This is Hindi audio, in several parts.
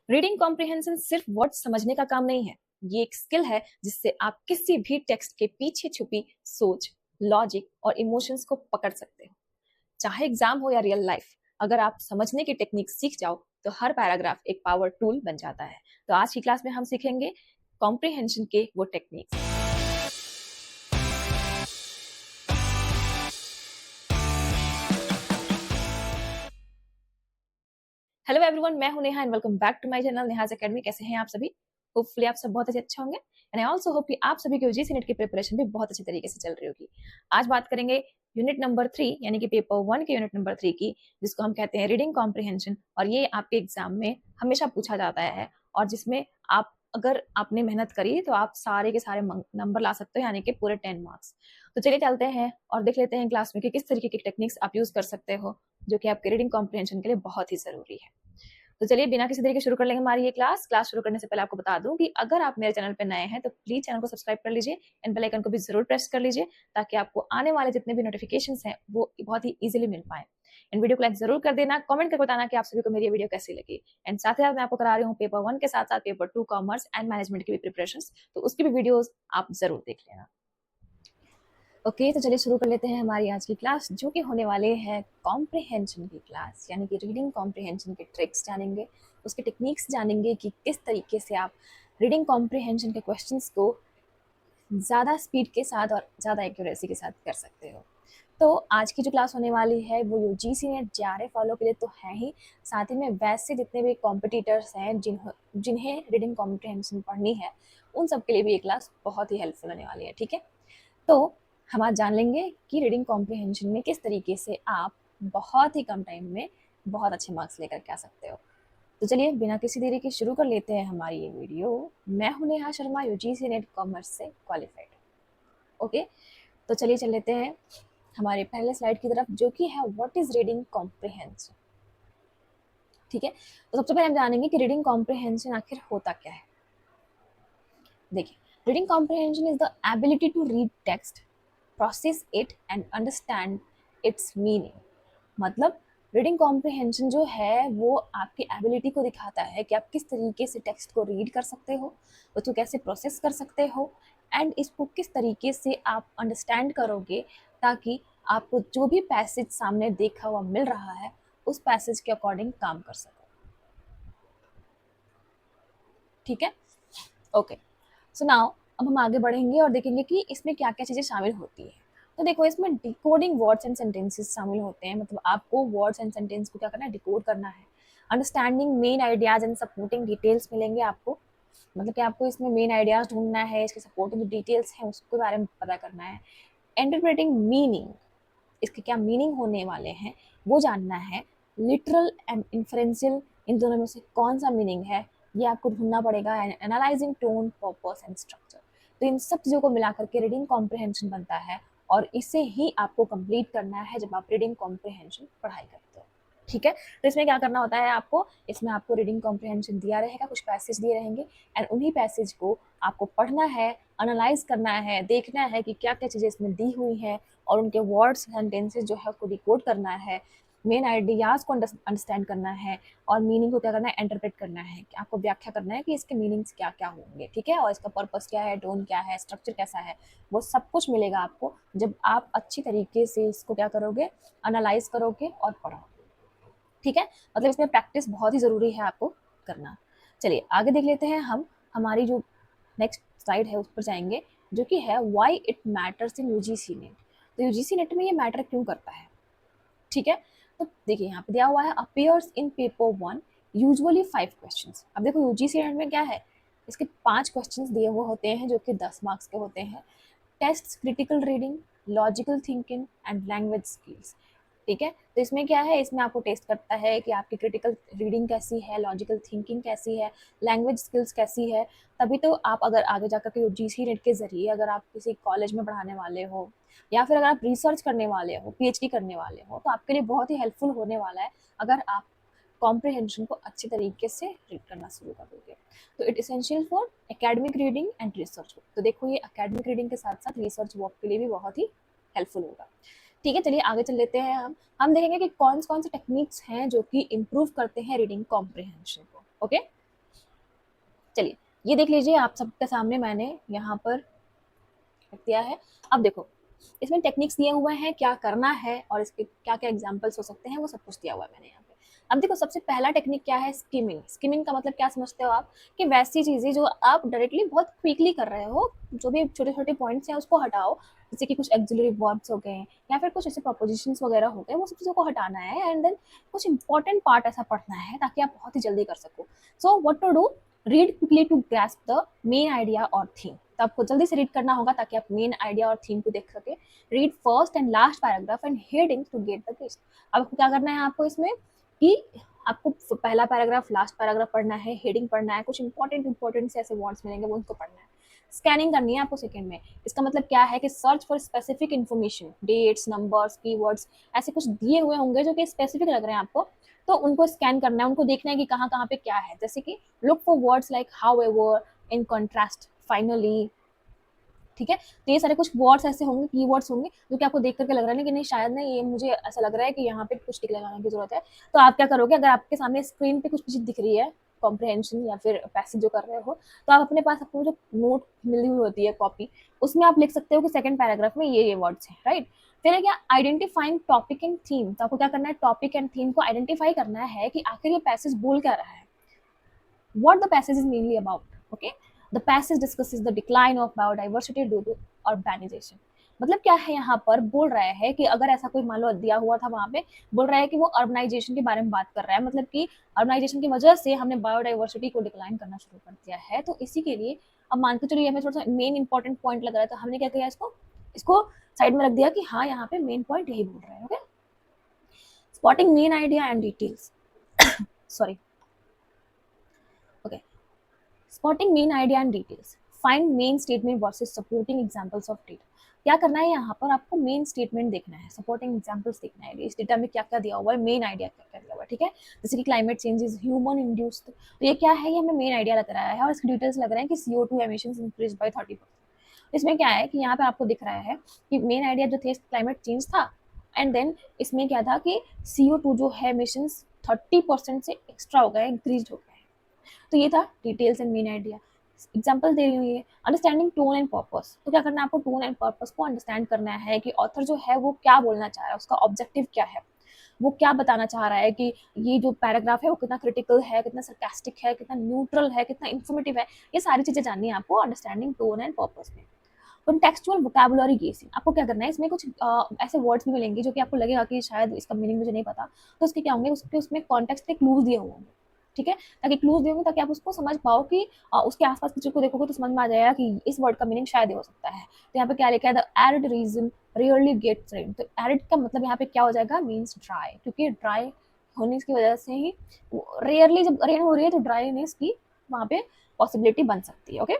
रीडिंग कॉम्प्रिहेंशन सिर्फ वर्ड समझने का काम नहीं है, ये एक स्किल है जिससे आप किसी भी टेक्स्ट के पीछे छुपी सोच, लॉजिक और इमोशंस को पकड़ सकते हो। चाहे एग्जाम हो या रियल लाइफ, अगर आप समझने की टेक्निक सीख जाओ तो हर पैराग्राफ एक पावर टूल बन जाता है। तो आज की क्लास में हम सीखेंगे कॉम्प्रिहेंशन के वो टेक्निक्स। हेलो एवरीवन, मैं हूं Neha and welcome back to my channel Neha's academy. कैसे हैं आप सभी? होपफुली आप सब बहुत अच्छे होंगे एंड आई आल्सो होप कि आप सभी की यूजीसी नेट की प्रिपरेशन भी बहुत अच्छे तरीके से चल रही होगी। आज बात करेंगे यूनिट नंबर 3 यानी कि पेपर 1 के यूनिट नंबर 3 की, जिसको हम कहते हैं रीडिंग कॉम्प्रिहेंशन। और ये आपके एग्जाम में हमेशा पूछा जाता है और जिसमें आप अगर आपने मेहनत करी तो आप सारे के सारे नंबर ला सकते हो, यानी कि पूरे 10 मार्क्स। तो चलिए चलते हैं और देख लेते हैं क्लास में कि किस तरीके की टेक्निक्स आप यूज कर सकते हो जो कि आपके रीडिंग कॉम्प्रिहेंशन के लिए बहुत ही जरूरी है। तो चलिए बिना किसी तरीके शुरू कर लेंगे हमारी ये क्लास शुरू करने से पहले आपको बता दूं कि अगर आप मेरे चैनल पे नए हैं तो प्लीज चैनल को सब्सक्राइब कर लीजिए एंड बेल आइकन को भी जरूर प्रेस कर लीजिए ताकि आपको आने वाले जितने भी नोटिफिकेशंस हैं वो बहुत ही इजीली मिल पाए। एंड वीडियो को लाइक जरूर कर देना, कमेंट करके बताना कि आप सभी को मेरी वीडियो कैसी लगी। एंड साथ ही साथ मैं आपको करा रही हूँ पेपर 1 के साथ साथ पेपर 2 कॉमर्स एंड मैनेजमेंट की भी प्रिपरेशन, तो उसकी भी वीडियोज आप जरूर देख लेना। ओके, तो चलिए शुरू कर लेते हैं हमारी आज की क्लास, जो कि होने वाले हैं कॉम्प्रिहेंशन की क्लास, यानी कि रीडिंग कॉम्प्रिहेंशन के ट्रिक्स जानेंगे, उसके टेक्निक्स जानेंगे कि किस तरीके से आप रीडिंग कॉम्प्रिहेंशन के क्वेश्चंस को ज़्यादा स्पीड के साथ और ज़्यादा एक्यूरेसी के साथ कर सकते हो। तो आज की जो क्लास होने वाली है वो यूजीसी नेट जेआरएफ फॉलो के लिए तो है ही, साथ ही में वैसे जितने भी कॉम्पिटिटर्स हैं जिन्हें रीडिंग कॉम्प्रिहेंशन पढ़नी है उन सब के लिए भी ये क्लास बहुत ही हेल्पफुल होने वाली है। ठीक है, तो हम आज जान लेंगे कि रीडिंग कॉम्प्रिहेंशन में किस तरीके से आप बहुत ही कम टाइम में बहुत अच्छे मार्क्स लेकर के आ सकते हो। तो चलिए बिना किसी देरी के शुरू कर लेते हैं हमारी ये वीडियो। मैं हूं Neha Sharma, UGC net commerce से क्वालिफाइड। ओके, तो चलिए चल लेते हैं हमारे पहले स्लाइड की तरफ, जो कि है व्हाट इज रीडिंग कॉम्प्रिहेंशन। ठीक है, तो सबसे पहले हम जानेंगे कि रीडिंग कॉम्प्रिहेंशन आखिर होता क्या है। देखिए, reading comprehension is the ability to read text, process it and understand its meaning. मतलब रीडिंग कॉम्प्रिहेंशन जो है वो आपकी एबिलिटी को दिखाता है कि आप किस तरीके से टेक्स्ट को रीड कर सकते हो, उसको कैसे प्रोसेस कर सकते हो एंड इसको किस तरीके से आप अंडरस्टैंड करोगे, ताकि आपको जो भी पैसेज सामने देखा हुआ मिल रहा है उस पैसेज के अकॉर्डिंग काम कर सको। ठीक है, ओके, सो नाउ अब हम आगे बढ़ेंगे और देखेंगे कि इसमें क्या क्या चीज़ें शामिल होती है। तो देखो, इसमें डिकोडिंग वर्ड्स एंड सेंटेंसेस शामिल होते हैं। मतलब आपको वर्ड्स एंड सेंटेंस को क्या करना है, डिकोड करना है। Understanding main ideas and supporting details मिलेंगे आपको, मतलब कि आपको इसमें मेन आइडियाज ढूंढना है, इसके सपोर्टिंग जो डिटेल्स हैं उसके बारे में पता करना है। इंटरप्रेटिंग मीनिंग, इसके क्या मीनिंग होने वाले हैं वो जानना है। लिटरल एंड इन्फ्रेंशियल, इन दोनों में से कौन सा मीनिंग है ये आपको ढूंढना पड़ेगा। Analysing tone, purpose and structure, तो इन सब चीज़ों को मिलाकर के रीडिंग कॉम्प्रिहेंशन बनता है और इसे ही आपको कंप्लीट करना है जब आप रीडिंग कॉम्प्रिहेंशन पढ़ाई करते हो। ठीक है, तो इसमें क्या करना होता है आपको, इसमें आपको रीडिंग कॉम्प्रिहेंशन दिया रहेगा, कुछ पैसेज दिए रहेंगे एंड उन्हीं पैसेज को आपको पढ़ना है, एनालाइज करना है, देखना है कि क्या क्या चीज़ें इसमें दी हुई हैं और उनके वर्ड्स सेंटेंसेस जो है उसको डिकोड करना है, मेन आइडियाज को अंडरस्टैंड करना है और मीनिंग को क्या करना है, इंटरप्रेट करना है, कि आपको व्याख्या करना है कि इसके मीनिंग्स क्या क्या होंगे। ठीक है, और इसका पर्पस क्या है, टोन क्या है, स्ट्रक्चर कैसा है, वो सब कुछ मिलेगा आपको जब आप अच्छी तरीके से इसको क्या करोगे, एनालाइज करोगे और पढ़ोगे। ठीक है, मतलब इसमें प्रैक्टिस बहुत ही ज़रूरी है आपको करना। चलिए आगे देख लेते हैं हम, हमारी जो नेक्स्ट स्लाइड है उस पर जाएंगे, जो कि है why it matters in UGC net. तो यूजीसी नेट में ये मैटर क्यों करता है। ठीक है, तो देखिए यहाँ पे दिया हुआ है अपीयर्स इन पेपर 1 यूजुअली 5 क्वेश्चंस। अब देखो यूजीसी नेट में क्या है, इसके 5 क्वेश्चंस दिए हुए होते हैं जो कि 10 मार्क्स के होते हैं। Test critical reading, logical thinking and language skills. ठीक है, तो इसमें क्या है, इसमें आपको टेस्ट करता है कि आपकी क्रिटिकल रीडिंग कैसी है, लॉजिकल थिंकिंग कैसी है, लैंग्वेज स्किल्स कैसी है। तभी तो आप अगर आगे जाकर के यूजीसी नेट के जरिए अगर आप किसी कॉलेज में पढ़ाने वाले हो या फिर अगर आप रिसर्च करने वाले हो, पीएचडी करने वाले हो, तो आपके लिए बहुत ही हेल्पफुल होने वाला है अगर आप कॉम्प्रिहेंशन को अच्छे तरीके से रीड करना शुरू कर दोगे। तो it essential for academic reading and research work. तो देखो ये एकेडमिक रीडिंग के साथ साथ रिसर्च वर्क के लिए भी बहुत ही हेल्पफुल होगा। ठीक है, चलिए आगे चल लेते हैं हम देखेंगे कि कौन कौन से टेक्निक्स हैं जो कि इम्प्रूव करते हैं रीडिंग कॉम्प्रिहेंशन को। ओके, चलिए ये देख लीजिए, आप सबके सामने मैंने यहाँ पर रख दिया है। अब देखो इसमें टेक्निक्स दिए हुए हैं, क्या करना है और इसके क्या क्या एग्जाम्पल्स हो सकते हैं, वो सब कुछ दिया हुआ है मैंने यहाँ पे। अब देखो सबसे पहला टेक्निक क्या है, स्किमिंग। स्किमिंग का मतलब क्या समझते हो आप, कि वैसी चीजें जो आप डायरेक्टली बहुत क्विकली कर रहे हो, जो भी छोटे छोटे पॉइंट्स हैं उसको हटाओ, जैसे कि कुछ एक्सिलरी वर्ब्स हो गए या फिर कुछ ऐसे प्रपोजिशंस वगैरह हो गए, वो सब चीज़ों को हटाना है एंड देन कुछ इंपॉर्टेंट पार्ट ऐसा पढ़ना है ताकि आप बहुत ही जल्दी कर सको। So what to do, read quickly to grasp the main idea और थीम। तो आपको जल्दी से रीड करना होगा ताकि आप मेन आइडिया और थीम को देख सके। Read first and last paragraph and headings to get the gist. अब आपको क्या करना है, आपको इसमें कि आपको पहला पैराग्राफ लास्ट पैराग्राफ पढ़ना है, हेडिंग पढ़ना है, कुछ इंपॉर्टेंट से ऐसे वर्ड्स मिलेंगे वो उनको पढ़ना है। स्कैनिंग करनी है आपको सेकंड में। इसका मतलब क्या है कि search for specific information, dates, numbers, keywords, ऐसे कुछ दिए हुए होंगे जो कि स्पेसिफिक लग रहे हैं आपको, तो उनको स्कैन करना है, उनको देखना है कि कहाँ कहाँ पे क्या है। जैसे कि look for words like how ever, in contrast, finally. ठीक है, तो ये सारे कुछ वर्ड्स ऐसे होंगे, कीवर्ड्स होंगे जो कि आपको देख करके लग रहा है ना कि नहीं शायद ना ये मुझे ऐसा लग रहा है कि यहाँ पे कुछ टिक लगाने की जरूरत है। तो आप क्या करोगे, अगर आपके सामने स्क्रीन पे कुछ चीज दिख रही है, कॉम्प्रिहेंशन या फिर पैसेज जो कर रहे हो, तो आप अपने पास आपको जो नोट मिली हुई होती है कॉपी, उसमें आप लिख सकते हो कि सेकंड पैराग्राफ में ये वर्ड्स हैं, राइट। फिर है क्या, आइडेंटिफाइंग टॉपिक एंड थीम। तो आपको क्या करना है, टॉपिक एंड थीम को आइडेंटिफाई करना है कि आखिर ये पैसेज बोल क्या रहा है, what the passage is mainly about. Okay, the passage discusses the decline of biodiversity due to urbanization. मतलब क्या है, यहाँ पर बोल रहा है कि अगर ऐसा कोई मान लो दिया हुआ था वहां पे, बोल रहा है कि वो अर्बनाइजेशन के बारे में बात कर रहा है, मतलब कि अर्बनाइजेशन की वजह से हमने बायोडाइवर्सिटी को डिक्लाइन करना शुरू कर दिया है। तो इसी के लिए अब मान के चलिए हमें थोड़ा सा मेन इंपॉर्टेंट पॉइंट लग रहा है, तो हमने क्या किया, इसको इसको साइड में रख दिया कि हाँ यहाँ पे मेन पॉइंट यही बोल रहा है। Okay, spotting main idea and details. Sorry, okay, spotting main idea and details, find main statement versus supporting examples of data. क्या करना है, यहाँ पर आपको मेन स्टेटमेंट देखना है, सपोर्टिंग एग्जांपल्स देखना है, इस डेटा में क्या क्या दिया हुआ है, मेन आइडिया क्या क्या दिया हुआ है। ठीक है, जैसे कि climate change is human induced, तो ये क्या है, ये हमें मेन आइडिया लग रहा है और इसके डिटेल्स लग रहे हैं कि CO2 एमिशंस इंक्रीज बाय 30%। इसमें क्या है कि यहाँ पे आपको दिख रहा है कि मेन आइडिया जो थे क्लाइमेट चेंज था, एंड देन इसमें क्या था कि CO2 जो है एमिशंस 30% से एक्स्ट्रा हो गया, इंक्रीज हो गया। तो ये था details and main idea. Example दे रही हूँ, ये अंडरस्टैंडिंग टोन एंड पर्पस। तो क्या करना है, आपको टोन एंड पर्पस को अंडरस्टैंड करना है कि ऑथर जो है वो क्या बोलना चाह रहा है, उसका ऑब्जेक्टिव क्या है, वो क्या बताना चाह रहा है कि ये जो पैराग्राफ है वो कितना क्रिटिकल है, कितना सरकास्टिक है, कितना न्यूट्रल है, कितना इन्फॉर्मेटिव है। ये सारी चीजें जाननी है आपको अंडरस्टैंडिंग टोन एंड पर्पस में। कॉन्टेक्चुअल वोकैबुलरी गेसिंग, आपको क्या करना है, इसमें कुछ ऐसे वर्ड्स भी मिलेंगे जो कि आपको लगेगा कि शायद इसका मीनिंग मुझे नहीं पता, तो उसके क्या होंगे, उसके उसमें कॉन्टेक्स्ट के क्लूज दिए हुए होंगे। ठीक है, ताकि क्लूज दिए होंगे ताकि आप उसको समझ पाओ कि उसके आसपास की चीज को देखोगे तो समझ में आ जाएगा कि इस वर्ड का मीनिंग शायद ये हो सकता है। तो यहाँ पे क्या लिखा है, the arid region rarely gets rain. तो एरिड का मतलब यहाँ पे क्या हो जाएगा, मीन्स ड्राई, क्योंकि ड्राई होने की वजह से ही रेयरली जब रेन हो रही है तो ड्राईनेस की वहाँ पे पॉसिबिलिटी बन सकती है। ओके,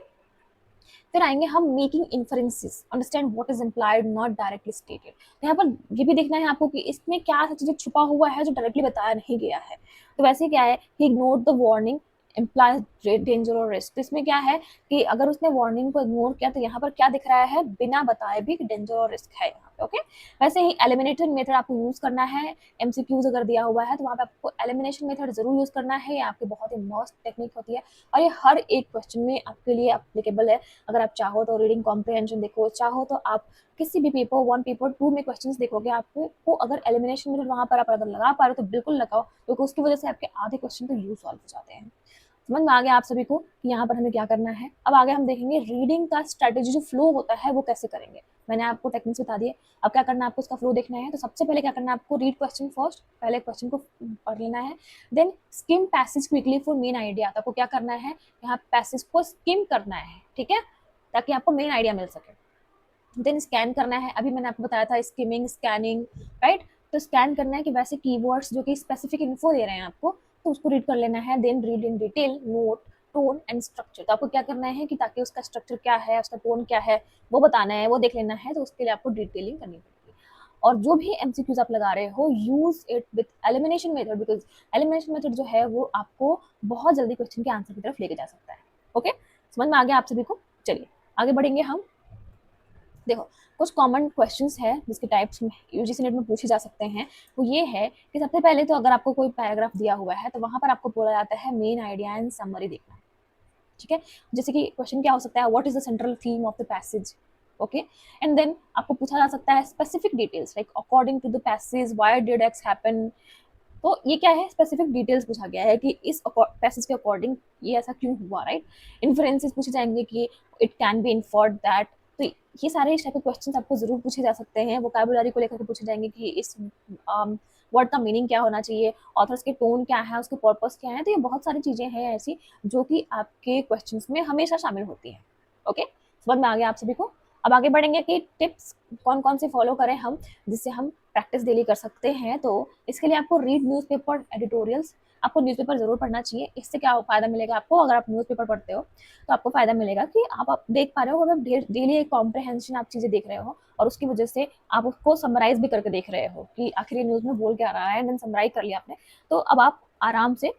फिर आएंगे हम making inferences, understand what is implied not directly stated. तो यहाँ पर ये भी देखना है आपको कि इसमें क्या चीजें छुपा हुआ है जो डायरेक्टली बताया नहीं गया है। तो वैसे क्या है कि ignore the warning implies danger और रिस्क। तो इसमें क्या है कि अगर उसने वार्निंग को इग्नोर किया तो यहाँ पर क्या दिख रहा है, बिना बताए भी डेंजर और रिस्क है यहाँ पे। ओके, वैसे ही एलिमिनेटेड मेथड आपको यूज करना है। MCQs अगर दिया हुआ है तो वहाँ पे आपको एलिमिनेशन मेथड जरूर यूज करना है, ये आपकी बहुत ही मस्त टेक्निक होती है और ये हर एक क्वेश्चन में आपके लिए एप्लीकेबल है। अगर आप चाहो तो रीडिंग कॉम्प्रिहेंशन देखो, चाहो तो आप किसी भी पेपर 1 पेपर 2 में क्वेश्चंस देखोगे, आपको अगर एलिमिनेशन मेथड वहां पर आप अगर लगा पा रहे हो तो बिल्कुल लगाओ, क्योंकि उसकी वजह से आपके आधे क्वेश्चन तो यू सॉल्व हो जाते हैं। समझ में आ गया आप सभी को कि यहाँ पर हमें क्या करना है। अब आगे हम देखेंगे रीडिंग का स्ट्रेटेजी जो फ्लो होता है वो कैसे करेंगे। मैंने आपको टेक्निक्स बता दिए, अब क्या करना है, आपको उसका फ्लो देखना है। तो सबसे पहले क्या करना है, आपको रीड क्वेश्चन फर्स्ट, पहले क्वेश्चन को पढ़ लेना है, then skim passage quickly for main idea. तो आपको क्या करना है, यहाँ पैसेज को स्किम करना है, ठीक है, ताकि आपको मेन आइडिया मिल सके। देन स्कैन करना है, अभी मैंने आपको बताया था स्किमिंग, स्कैनिंग, राइट। तो स्कैन करना है कि वैसे कीवर्ड्स जो कि स्पेसिफिक इन्फो दे रहे हैं आपको, तो उसको रीड कर लेना है। Then read in detail note tone and structure. तो आपको क्या करना है कि ताकि उसका स्ट्रक्चर क्या है, उसका टोन क्या है वो बताना है, वो देख लेना है। तो उसके लिए आपको डिटेलिंग करनी पड़ेगी। और जो भी MCQs आप लगा रहे हो, use it with elimination method, because elimination method जो है वो आपको बहुत जल्दी क्वेश्चन के आंसर की तरफ लेके जा सकता है। ओके, समझ में आ गया आप सभी को। चलिए आगे बढ़ेंगे हम। देखो कुछ कॉमन क्वेश्चंस है जिसके टाइप्स में UGC नेट में पूछे जा सकते हैं। वो ये है कि सबसे पहले तो अगर आपको कोई पैराग्राफ दिया हुआ है तो वहां पर आपको बोला जाता है मेन आइडिया एंड समरी देखना है। ठीक है। जैसे कि क्वेश्चन क्या हो सकता है, what is the central theme of the passage, okay. And then आपको पूछा जा सकता है specific details like according to the passage why did X happen. तो ये क्या है, स्पेसिफिक डिटेल्स पूछा गया है कि इस पैसेज के अकॉर्डिंग ये ऐसा क्यों हुआ, राइट। इन्फ्रेंसेस पूछे जाएंगे कि it can be inferred that. तो ये सारे इस टाइप के क्वेश्चन आपको जरूर पूछे जा सकते हैं। वोकैबुलरी को लेकर के पूछे जाएंगे कि इस वर्ड का मीनिंग क्या होना चाहिए, ऑथर्स के टोन क्या है, उसके पर्पस क्या है। तो ये बहुत सारी चीजें हैं ऐसी जो कि आपके क्वेश्चन में हमेशा शामिल होती हैं, ओके। समझ में आ गया आप सभी को। अब आगे बढ़ेंगे कि टिप्स कौन कौन से फॉलो करें हम जिससे हम प्रैक्टिस डेली कर सकते हैं। तो इसके लिए आपको रीड न्यूज़पेपर एडिटोरियल्स, आपको न्यूज़पेपर जरूर पढ़ना चाहिए। इससे क्या फायदा मिलेगा आपको, अगर आप न्यूज़पेपर पढ़ते हो तो आपको फायदा मिलेगा कि आप देख पा रहे हो, मतलब डेली एक कॉम्प्रहेंशन आप चीजें देख रहे हो और उसकी वजह से आप उसको समराइज भी करके देख रहे हो कि आखिर ये न्यूज में बोल क्या रहा है, एंड देन समराइज कर लिया आपने। तो अब आप आराम से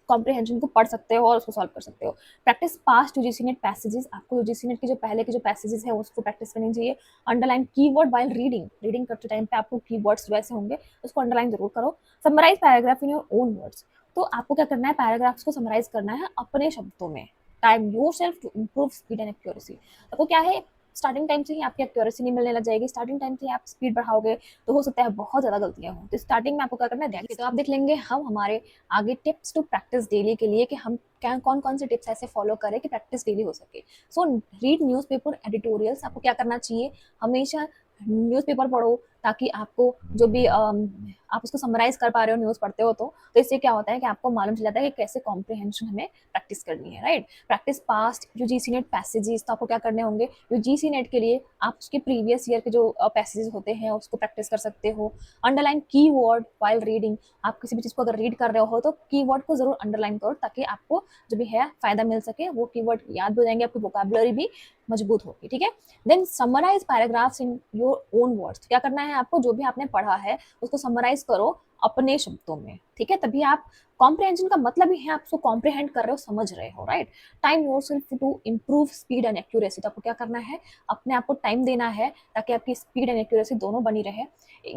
कॉम्प्रिहेंशन को पढ़ सकते हो और उसको सॉल्व कर सकते हो। Practice past UGC net passages, आपको यूजीसी नेट के जो पहले के जो पैसेजेस है उसको प्रैक्टिस करनी चाहिए। Underline keyword while reading, reading करते टाइम पे आपको कीवर्ड्स जो ऐसे होंगे उसको अंडरलाइन जरूर करो। Summarize paragraph in your own words, तो आपको क्या करना है, पैराग्राफ्स को समराइज करना है अपने शब्दों में। Time yourself to improve speed and accuracy. आपको क्या है, स्टार्टिंग टाइम से ही आपकी एक्यूरेसी नहीं मिलने लग जाएगी, स्टार्टिंग टाइम से आप स्पीड बढ़ाओगे तो हो सकता है बहुत ज्यादा गलतियां हो। तो स्टार्टिंग में आपको क्या करना है, ध्यान। तो आप देख लेंगे हम हमारे आगे टिप्स टू प्रैक्टिस डेली के लिए कि हम क्या कौन कौन से टिप्स ऐसे फॉलो करें कि प्रैक्टिस डेली हो सके। सो रीड न्यूज़पेपर एडिटोरियल्स, आपको क्या करना चाहिए, हमेशा न्यूज़पेपर पढ़ो ताकि आपको जो भी आप उसको समराइज कर पा रहे हो न्यूज़ पढ़ते हो तो इससे क्या होता है कि आपको मालूम चल जाता है कि कैसे कॉम्प्रिहेंशन हमें प्रैक्टिस करनी है, right. Practice past UGC net passages, तो आपको क्या करने होंगे, यूजीसी नेट के लिए आप उसके प्रीवियस ईयर के जो पैसेजेस होते हैं उसको प्रैक्टिस कर सकते हो। अंडरलाइन की वर्ड वाइल रीडिंग, आप किसी भी चीज़ को अगर रीड कर रहे हो तो कीवर्ड को जरूर अंडरलाइन करो ताकि आपको जो भी है फायदा मिल सके, वो कीवर्ड याद हो जाएंगे, आपकी वोकैबुलरी भी मजबूत होगी, ठीक है। Then summarize paragraphs in your own words, क्या करना है आपको, जो भी आपने पढ़ा है उसको समराइज करो अपने शब्दों में, ठीक है। तभी आप कॉम्प्रिहेंशन का मतलब ही है आप उसको कॉम्प्रिहेंड कर रहे हो, समझ रहे हो, right. Time yourself to improve speed and accuracy, तो आपको क्या करना है, अपने आप को टाइम देना है ताकि आपकी स्पीड एंड एक्यूरेसी दोनों बनी रहे।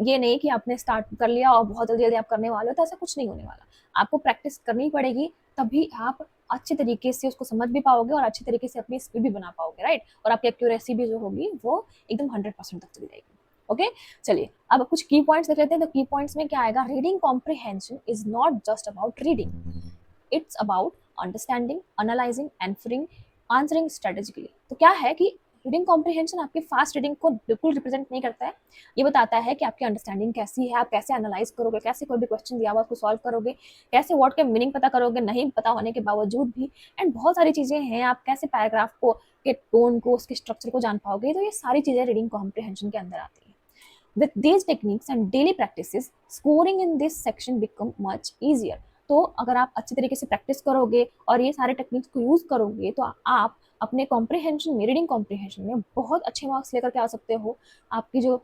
ये नहीं कि आपने स्टार्ट कर लिया और बहुत जल्दी जल्दी आप करने वाले हो, तो ऐसा कुछ नहीं होने वाला। आपको प्रैक्टिस करनी पड़ेगी, तभी आप अच्छे तरीके से उसको समझ भी पाओगे और अच्छे तरीके से अपनी स्पीड भी बना पाओगे, राइट। और आपकी एक्यूरेसी भी जो होगी वो एकदम 100% तक चली जाएगी, ओके। चलिए अब कुछ की पॉइंट्स देख लेते हैं। तो की पॉइंट्स में क्या आएगा, reading comprehension is not just about reading, it's about understanding, analysing, answering strategically. तो क्या है कि रीडिंग कॉम्प्रिहेंशन आपकी फास्ट रीडिंग को बिल्कुल रिप्रेजेंट नहीं करता है। ये बताता है कि आपकी अंडरस्टैंडिंग कैसी है, आप कैसे एनालाइज करोगे, कैसे कोई भी क्वेश्चन दिया हुआ उसको सॉल्व करोगे, कैसे वर्ड के मीनिंग पता करोगे नहीं पता होने के बावजूद भी, एंड बहुत सारी चीजें हैं, आप कैसे पैराग्राफ को के टोन को उसके स्ट्रक्चर को जान पाओगे। तो ये सारी चीजें रीडिंग कॉम्प्रिहेंशन के अंदर आती है। With these techniques and daily practices, scoring in this section become much easier. तो अगर आप अच्छी तरीके से प्रैक्टिस करोगे और ये सारे टेक्निक्स को यूज करोगे तो आप अपने कॉम्प्रिहेंशन में, रीडिंग कॉम्प्रिहेंशन में बहुत अच्छे मार्क्स लेकर के आ सकते हो। आपकी जो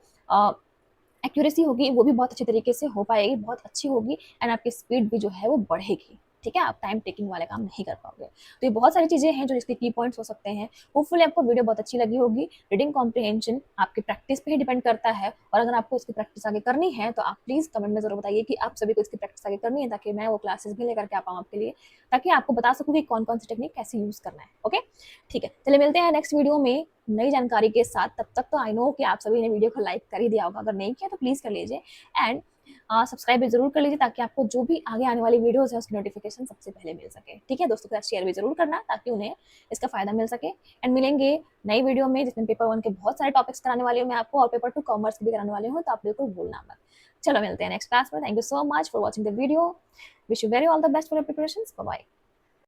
एक्यूरेसी होगी वो भी बहुत अच्छे तरीके से हो पाएगी, बहुत अच्छी होगी, एंड आपकी स्पीड भी जो है वो बढ़ेगी, ठीक है। आप टाइम टेकिंग वाले काम नहीं कर पाओगे। तो ये बहुत सारी चीजें हैं जो इसके की पॉइंट्स हो सकते हैं। होपफुली आपको वीडियो बहुत अच्छी लगी होगी। रीडिंग कॉम्प्रिहेंशन आपकी प्रैक्टिस पे ही डिपेंड करता है, और अगर आपको इसकी प्रैक्टिस आगे करनी है तो आप प्लीज कमेंट में जरूर बताइए कि आप सभी को इसकी प्रैक्टिस आगे करनी है, ताकि मैं वो क्लासेस भी लेकर के आ पाऊँ आपके लिए, ताकि आपको बता सकूँ कि कौन कौन सी टेक्निक कैसे यूज करना है, ओके। ठीक है, चलिए मिलते हैं नेक्स्ट वीडियो में नई जानकारी के साथ। तब तक तो आई नो कि आप सभी ने वीडियो को लाइक कर ही दिया होगा, अगर नहीं किया तो प्लीज कर लीजिए, एंड सब्सक्राइब भी जरूर कर लीजिए ताकि आपको जो भी आगे आने वाली वीडियोस है उसकी नोटिफिकेशन सबसे पहले मिल सके, ठीक है। दोस्तों के साथ शेयर भी जरूर करना ताकि उन्हें इसका फायदा मिल सके। एंड मिलेंगे नई वीडियो में जिसमें पेपर 1 के बहुत सारे टॉपिक्स कराने वाली हूँ मैं आपको, और पेपर 2 कॉमर्स भी कराने वाली हूँ, तो आप बिल्कुल भूलना मत। चलो मिलते हैं नेक्स्ट क्लास में। Thank you so much for watching the video. Wish you very all the best for your preparations. Bye bye.